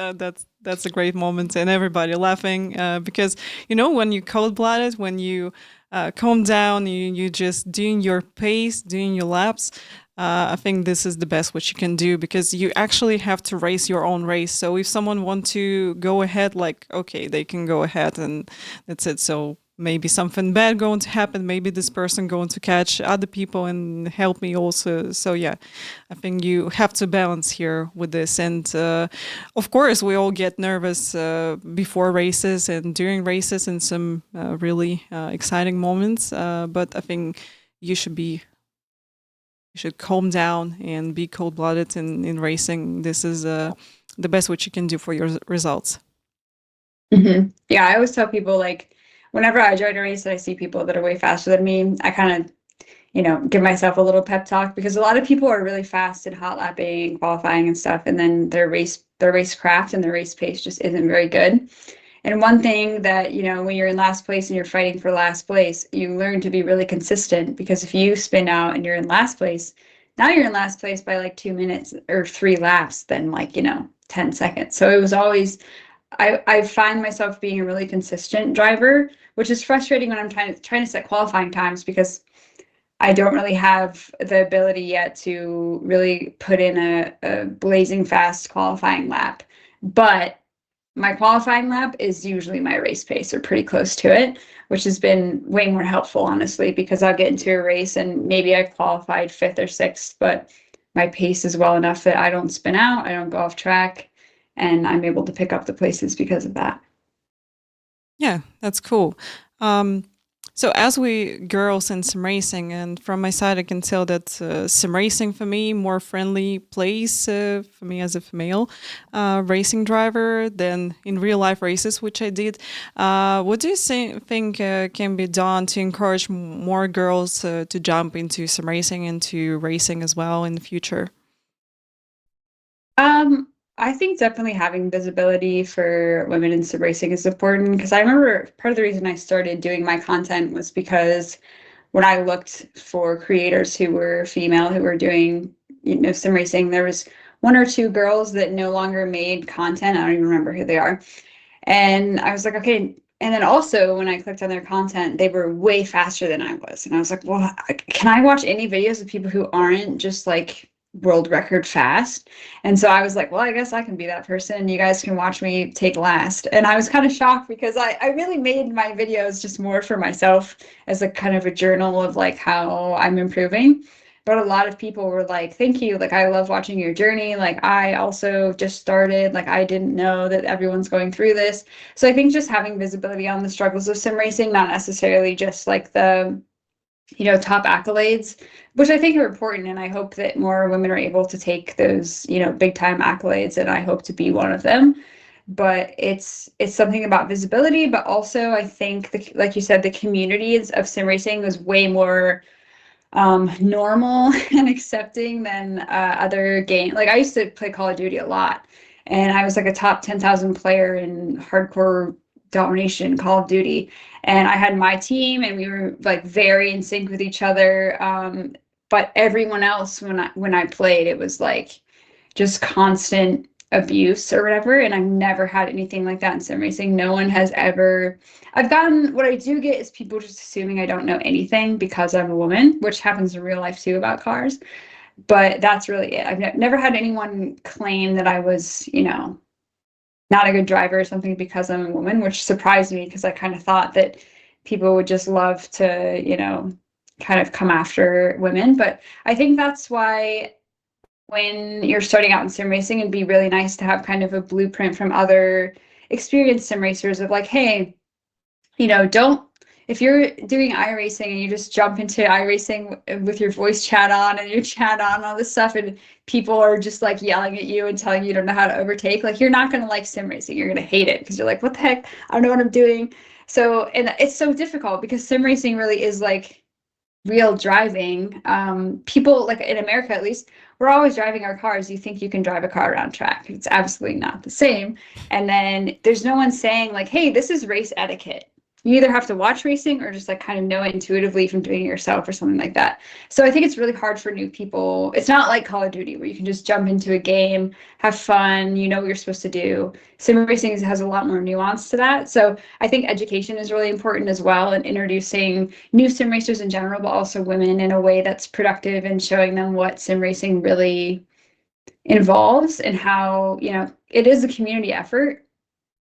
That's a great moment and everybody laughing because when you cold blooded, when you calm down, you just doing your pace, doing your laps. I think this is the best what you can do because you actually have to race your own race. So if someone want to go ahead, like okay, they can go ahead and that's it. So maybe something bad going to happen. Maybe this person going to catch other people and help me also. So yeah, I think you have to balance here with this. And of course, we all get nervous before races and during races and some really exciting moments. But I think you should be you should calm down and be cold blooded in racing. This is the best what you can do for your results. yeah. I always tell people, like, whenever I join a race and I see people that are way faster than me, I kind of give myself a little pep talk because a lot of people are really fast in hot lapping, qualifying and stuff, and then their race craft and their race pace just isn't very good. And one thing that, when you're in last place and you're fighting for last place, you learn to be really consistent because if you spin out and you're in last place, now you're in last place by like 2 minutes or 3 laps, then like, 10 seconds. So it was always, I find myself being a really consistent driver, which is frustrating when I'm trying to set qualifying times because I don't really have the ability yet to really put in a blazing fast qualifying lap. But my qualifying lap is usually my race pace or pretty close to it, which has been way more helpful, honestly, because I'll get into a race and maybe I qualified fifth or sixth, but my pace is well enough that I don't spin out, I don't go off track, and I'm able to pick up the places because of that. Yeah, that's cool. Um, so as we girls in sim racing, and from my side, I can tell that sim racing for me more friendly place for me as a female racing driver than in real life races, which I did. What do you think can be done to encourage more girls to jump into sim racing and to racing as well in the future? Um, I think definitely having visibility for women in sim racing is important because I remember part of the reason I started doing my content was because when I looked for creators who were female who were doing, sim racing, there was one or two girls that no longer made content. I don't even remember who they are. And I was like, okay. And then also when I clicked on their content, they were way faster than I was. And I was like, well, can I watch any videos of people who aren't just like world record fast? And so I was like, well, I guess I can be that person. You guys can watch me take last. And I was kind of shocked because I really made my videos just more for myself as a kind of a journal of like how I'm improving. But a lot of people were like, thank you. Like, I love watching your journey. Like, I also just started. Like, I didn't know that everyone's going through this. So I think just having visibility on the struggles of sim racing, not necessarily just like the, top accolades, which I think are important. And I hope that more women are able to take those, big time accolades. And I hope to be one of them. But it's something about visibility, but also I think like you said, the communities of sim racing was way more normal and accepting than other games. Like I used to play Call of Duty a lot, and I was like a top 10,000 player in hardcore domination Call of Duty. And I had my team, and we were like very in sync with each other. But everyone else, when I played, it was like just constant abuse or whatever. And I've never had anything like that in sim racing. No one has ever. I've gotten what I do get is people just assuming I don't know anything because I'm a woman, which happens in real life too about cars. But that's really it. I've never had anyone claim that I was, not a good driver or something because I'm a woman, which surprised me because I kind of thought that people would just love to, kind of come after women. But I think that's why when you're starting out in sim racing, it'd be really nice to have kind of a blueprint from other experienced sim racers of like, hey, don't if you're doing iRacing and you just jump into iRacing with your voice chat on and your chat on all this stuff and people are just like yelling at you and telling you don't know how to overtake, like you're not going to like sim racing. You're going to hate it because you're like, what the heck? I don't know what I'm doing. So, and it's so difficult because sim racing really is like real driving. People like in America, at least, we're always driving our cars. You think you can drive a car around track. It's absolutely not the same. And then there's no one saying like, hey, this is race etiquette. You either have to watch racing or just like kind of know it intuitively from doing it yourself or something like that. So I think it's really hard for new people. It's not like Call of Duty where you can just jump into a game, have fun, you know what you're supposed to do. Sim racing has a lot more nuance to that. So I think education is really important as well, and introducing new sim racers in general, but also women in a way that's productive and showing them what sim racing really involves and how, it is a community effort.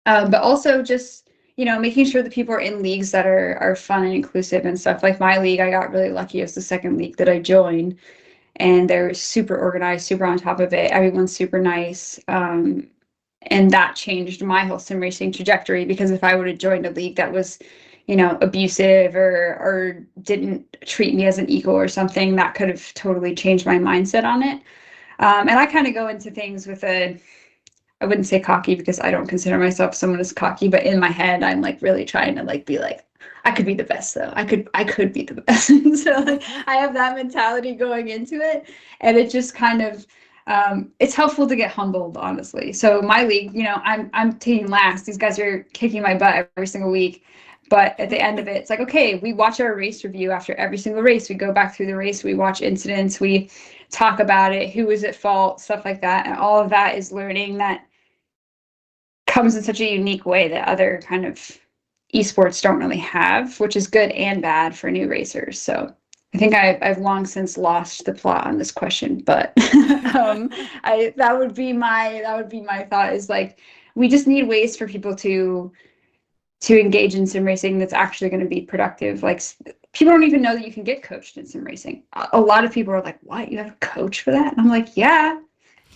But also just, making sure that people are in leagues that are fun and inclusive and stuff. Like my league, I got really lucky. It was the second league that I joined, and they're super organized, super on top of it. Everyone's super nice. And that changed my whole sim racing trajectory because if I would have joined a league that was, abusive or didn't treat me as an equal or something, that could have totally changed my mindset on it. And I kind of go into things with I wouldn't say cocky because I don't consider myself someone who's cocky, but in my head, I'm like really trying to like be like, I could be the best though. I could be the best. So like I have that mentality going into it. And it just kind of it's helpful to get humbled, honestly. So my league, I'm taking last. These guys are kicking my butt every single week. But at the end of it, it's like, okay, we watch our race review after every single race. We go back through the race, we watch incidents, we talk about it, who was at fault, stuff like that. And all of that is learning that comes in such a unique way that other kind of esports don't really have, which is good and bad for new racers. So I think I've long since lost the plot on this question, but that would be my thought is like we just need ways for people to engage in sim racing that's actually going to be productive. Like people don't even know that you can get coached in sim racing. A lot of people are like, "What? You have a coach for that?" And I'm like, "Yeah."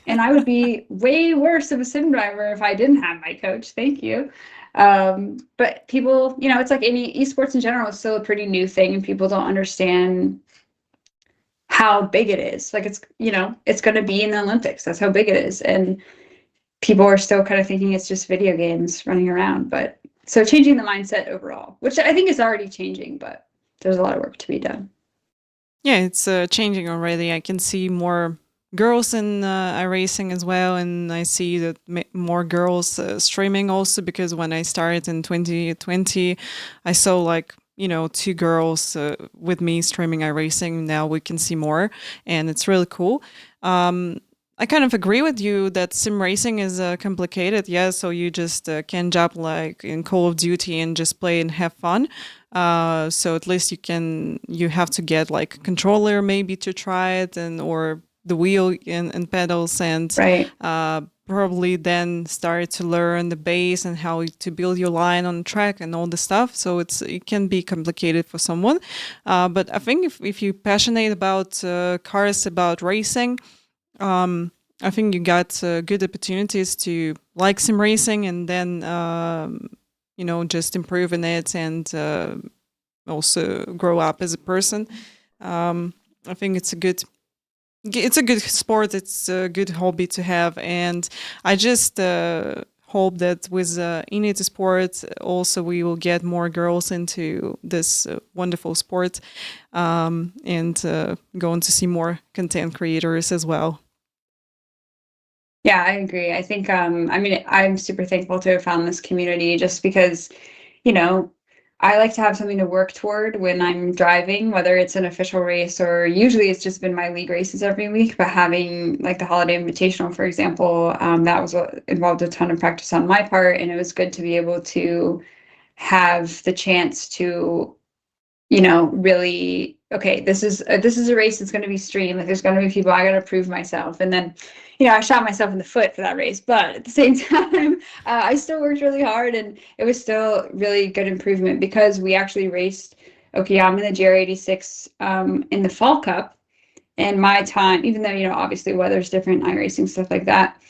And I would be way worse of a sim driver if I didn't have my coach. Thank you. But people, it's like any esports in general is still a pretty new thing, and people don't understand how big it is. Like it's going to be in the Olympics. That's how big it is. And people are still kind of thinking it's just video games running around. But so changing the mindset overall, which I think is already changing, but there's a lot of work to be done. Yeah, it's changing already. I can see more girls in iRacing as well, and I see that more girls streaming also because when I started in 2020, I saw like two girls with me streaming iRacing. Now we can see more, and it's really cool. I kind of agree with you that sim racing is complicated. Yeah, so you just can't jump like in Call of Duty and just play and have fun. So at least you have to get like a controller maybe to try it and or the wheel and pedals and Right. probably then start to learn the base and how to build your line on track and all the stuff. So it can be complicated for someone. But I think if you're passionate about cars, about racing, I think you got good opportunities to like sim racing and then just improve in it and also grow up as a person. I think it's a good sport. It's a good hobby to have, and I just hope that with Init Sports also we will get more girls into this wonderful sport and going to see more content creators as well. Yeah, I agree. I think, I mean, I'm super thankful to have found this community just because, you know, I like to have something to work toward when I'm driving, whether it's an official race or usually it's just been my league races every week. But having like the Holiday Invitational, for example, that was what involved a ton of practice on my part. And it was good to be able to have the chance to really, okay, this is a race that's going to be streamed. Like there's going to be people, I got to prove myself. And then, I shot myself in the foot for that race, but at the same time, I still worked really hard, and it was still really good improvement because we actually raced Okayama in the GR86 in the Fall Cup. And my time, even though, obviously weather's different, iRacing, stuff like that,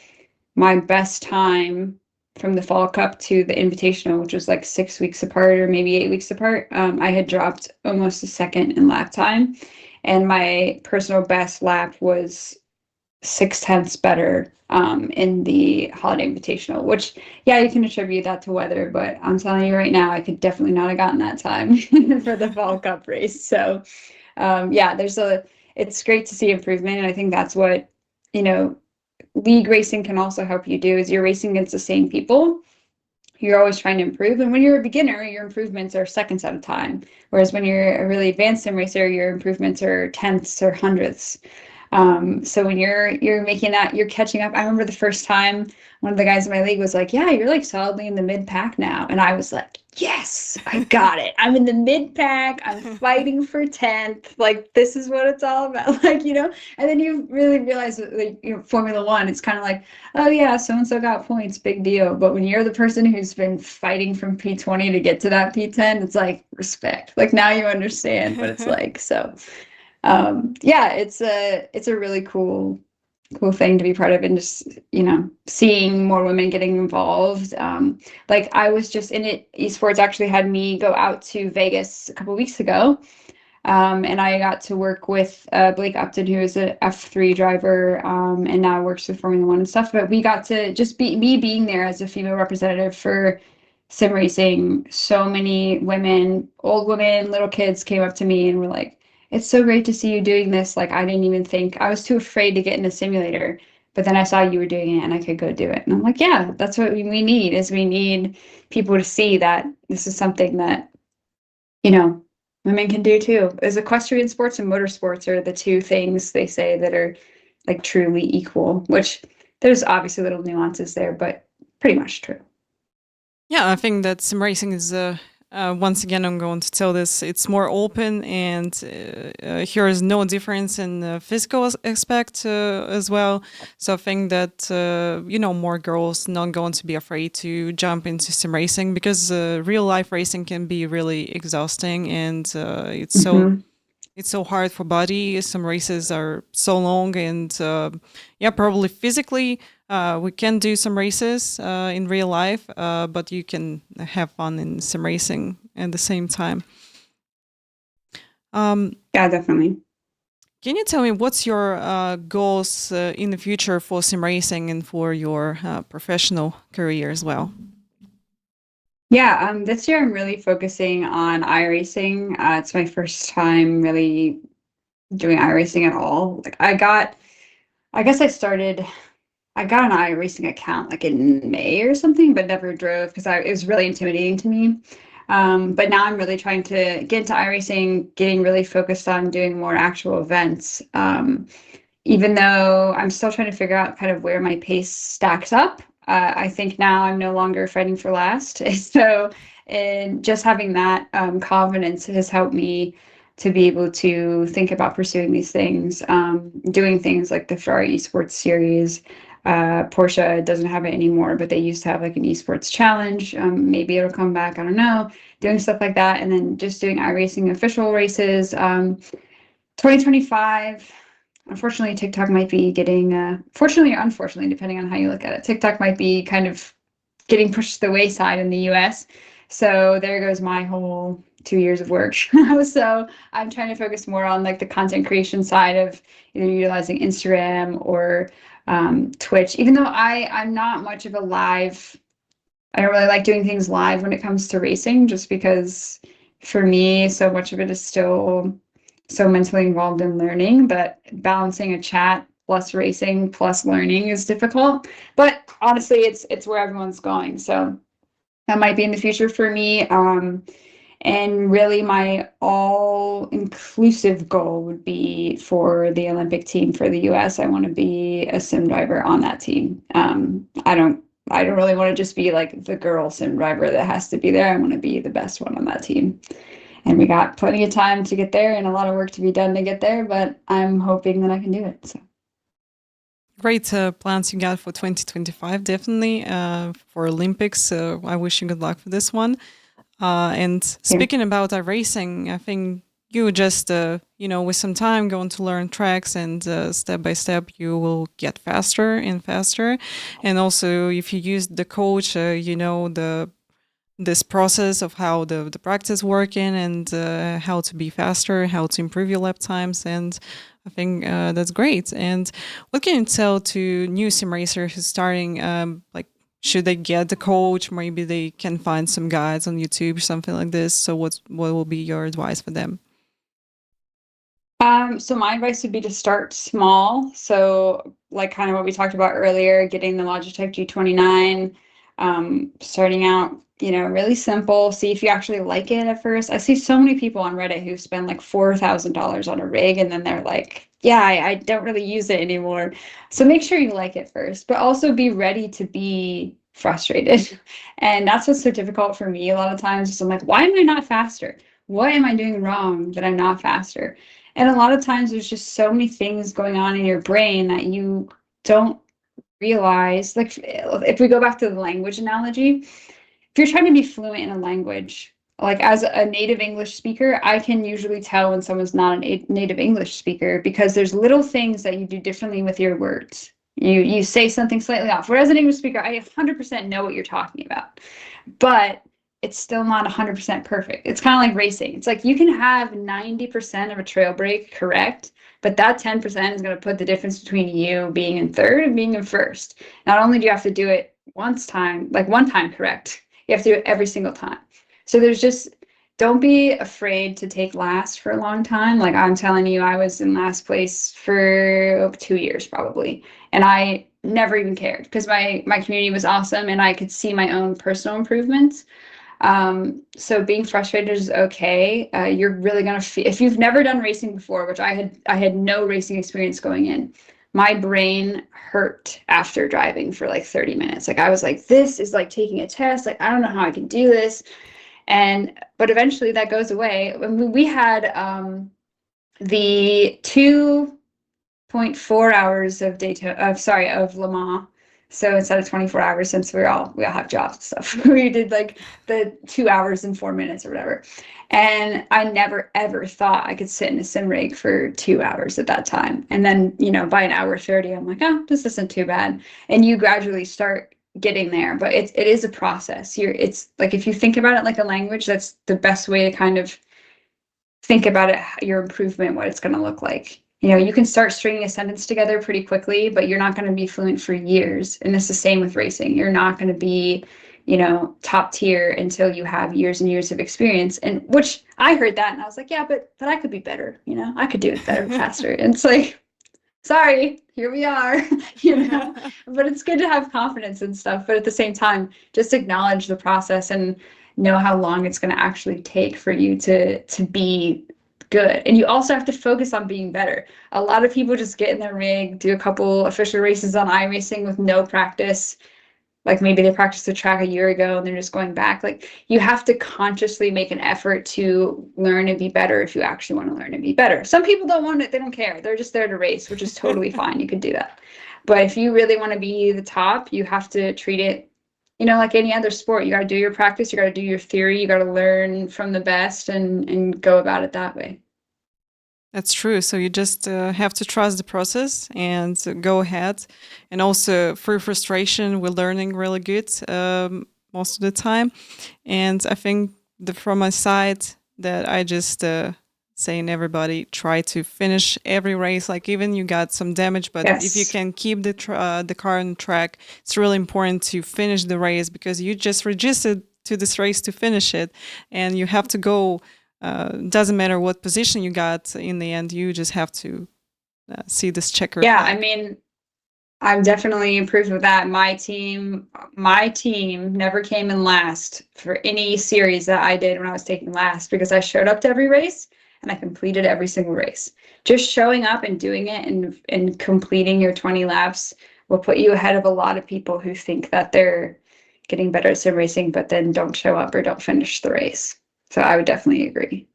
my best time from the Fall Cup to the Invitational, which was like 6 weeks apart or maybe 8 weeks apart, I had dropped almost a second in lap time. And my personal best lap was 6/10 better in the Holiday Invitational, which, yeah, you can attribute that to weather, but I'm telling you right now, I could definitely not have gotten that time for the Fall Cup race. So, yeah, it's great to see improvement. And I think that's what, you know, league racing can also help you do is you're racing against the same people. You're always trying to improve. And when you're a beginner, your improvements are seconds at a time. Whereas when you're a really advanced sim racer, your improvements are tenths or hundredths. So when you're making that, you're catching up. I remember the first time one of the guys in my league was like, "Yeah, you're like solidly in the mid pack now," and I was like, "Yes, I got it. I'm in the mid pack. I'm fighting for 10th. Like this is what it's all about." And then you really realize that, like, Formula One, it's kind of like, oh yeah, so and so got points, big deal. But when you're the person who's been fighting from P20 to get to that P10, it's like respect. Like now you understand what it's like. So yeah, it's a really cool thing to be part of, and just seeing more women getting involved. Like I was just in it. Esports actually had me go out to Vegas a couple weeks ago, and I got to work with Blake Upton, who is a F3 driver, and now works with Formula One and stuff. But we got to just be me being there as a female representative for sim racing. So many women, old women, little kids came up to me and were like, "It's so great to see you doing this. Like, I didn't even think, I was too afraid to get in a simulator, but then I saw you were doing it and I could go do it." And I'm like, yeah, that's what we need, is we need people to see that this is something that, you know, women can do too. As equestrian sports and motorsports are the two things they say that are like truly equal, which there's obviously little nuances there, but pretty much true. Yeah, I think that sim racing is, once again, I'm going to tell this, it's more open, and here is no difference in the physical aspect as well. So I think that, more girls not going to be afraid to jump into sim racing, because real life racing can be really exhausting, and Mhm. it's so hard for body. Some races are so long, and yeah, probably physically we can do some races in real life, but you can have fun in sim racing at the same time. Yeah, definitely. Can you tell me what's your goals in the future for sim racing and for your professional career as well? Yeah, this year I'm really focusing on iRacing. It's my first time really doing iRacing at all. Like I guess I got an iRacing account like in May or something, but never drove because it was really intimidating to me. But now I'm really trying to get into iRacing, getting really focused on doing more actual events. Even though I'm still trying to figure out kind of where my pace stacks up. I think now I'm no longer fighting for last. So, and just having that confidence has helped me to be able to think about pursuing these things, doing things like the Ferrari Esports Series. Porsche doesn't have it anymore, but they used to have like an esports challenge. Maybe it'll come back. I don't know. Doing stuff like that, and then just doing iRacing official races. 2025. Unfortunately, TikTok might be getting, fortunately or unfortunately, depending on how you look at it, TikTok might be kind of getting pushed to the wayside in the US. So there goes my whole 2 years of work. So I'm trying to focus more on like the content creation side of either utilizing Instagram or Twitch, even though I'm not much of a live, I don't really like doing things live when it comes to racing, just because for me, so much of it is still so mentally involved in learning that balancing a chat plus racing plus learning is difficult. But honestly, it's where everyone's going. So that might be in the future for me. And really, my all-inclusive goal would be for the Olympic team for the US. I want to be a sim driver on that team. I don't really want to just be like the girl sim driver that has to be there. I want to be the best one on that team. And we got plenty of time to get there and a lot of work to be done to get there, but I'm hoping that I can do it. So. Great plans you got for 2025, definitely for Olympics. So I wish you good luck for this one. And speaking about racing, I think you just, with some time going to learn tracks, and step by step, you will get faster and faster. And also, if you use the coach, this process of how the practice working, and how to be faster, how to improve your lap times. And I think that's great. And what can you tell to new sim racer who's starting, should they get the coach? Maybe they can find some guides on YouTube or something like this. So what will be your advice for them? So my advice would be to start small. So like kind of what we talked about earlier, getting the Logitech G29, starting out, really simple. See if you actually like it at first. I see so many people on Reddit who spend like $4,000 on a rig and then they're like, yeah, I don't really use it anymore. So make sure you like it first, but also be ready to be frustrated. And that's what's so difficult for me a lot of times. Is I'm like, why am I not faster? What am I doing wrong that I'm not faster? And a lot of times there's just so many things going on in your brain that you don't realize. Like if we go back to the language analogy, if you're trying to be fluent in a language, like as a native English speaker, I can usually tell when someone's not a native English speaker because there's little things that you do differently with your words. You say something slightly off. Whereas an English speaker, I 100% know what you're talking about. But it's still not 100% perfect. It's kind of like racing. It's like you can have 90% of a trail break correct, but that 10% is going to put the difference between you being in third and being in first. Not only do you have to do it one time correct, you have to do it every single time. So don't be afraid to take last for a long time. Like I'm telling you, I was in last place for 2 years probably. And I never even cared because my community was awesome and I could see my own personal improvements. So being frustrated is okay. You're really gonna feel, if you've never done racing before, which I had no racing experience going in. My brain hurt after driving for like 30 minutes. Like I was like, this is like taking a test. Like I don't know how I can do this. But eventually that goes away. When we had the 2.4 hours of Le Mans. So instead of 24 hours, since we all have jobs and stuff, we did like the 2 hours and 4 minutes or whatever. And I never ever thought I could sit in a sim rig for 2 hours at that time. And then, by an hour 30, I'm like, oh, this isn't too bad. And you gradually start getting there, but it is a process. It's like if you think about it like a language, that's the best way to kind of think about it, your improvement, what it's going to look like. You can start stringing a sentence together pretty quickly, but you're not going to be fluent for years. And it's the same with racing. You're not going to be, top tier until you have years and years of experience. And which I heard that and I was like, yeah, but I could be better. I could do it better, faster. And it's like, sorry, here we are, but it's good to have confidence and stuff. But at the same time, just acknowledge the process and know how long it's going to actually take for you to be good. And you also have to focus on being better. A lot of people just get in their rig, do a couple official races on iRacing with no practice. Like maybe they practiced the track a year ago and they're just going back. Like you have to consciously make an effort to learn and be better if you actually want to learn and be better. Some people don't want it. They don't care. They're just there to race, which is totally fine. You could do that. But if you really want to be the top, you have to treat it, like any other sport. You got to do your practice. You got to do your theory. You got to learn from the best and go about it that way. That's true. So you just have to trust the process and go ahead. And also, through frustration, we're learning really good most of the time. And I think from my side that I just saying everybody try to finish every race. Like even you got some damage, but Yes. if you can keep the car on track, it's really important to finish the race because you just registered to this race to finish it, and you have to go. Doesn't matter what position you got in the end, you just have to see this checker. Yeah, flag. I mean, I'm definitely improved with that. My team never came in last for any series that I did when I was taking last because I showed up to every race and I completed every single race. Just showing up and doing it and completing your 20 laps will put you ahead of a lot of people who think that they're getting better at sim racing, but then don't show up or don't finish the race. So I would definitely agree.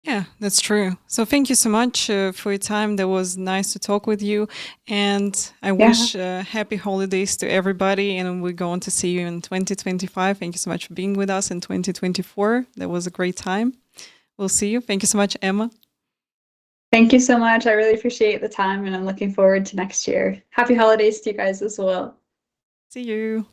Yeah, that's true. So thank you so much for your time. That was nice to talk with you. And I Yeah. wish happy holidays to everybody. And we're going to see you in 2025. Thank you so much for being with us in 2024. That was a great time. We'll see you. Thank you so much, Emma. Thank you so much. I really appreciate the time and I'm looking forward to next year. Happy holidays to you guys as well. See you.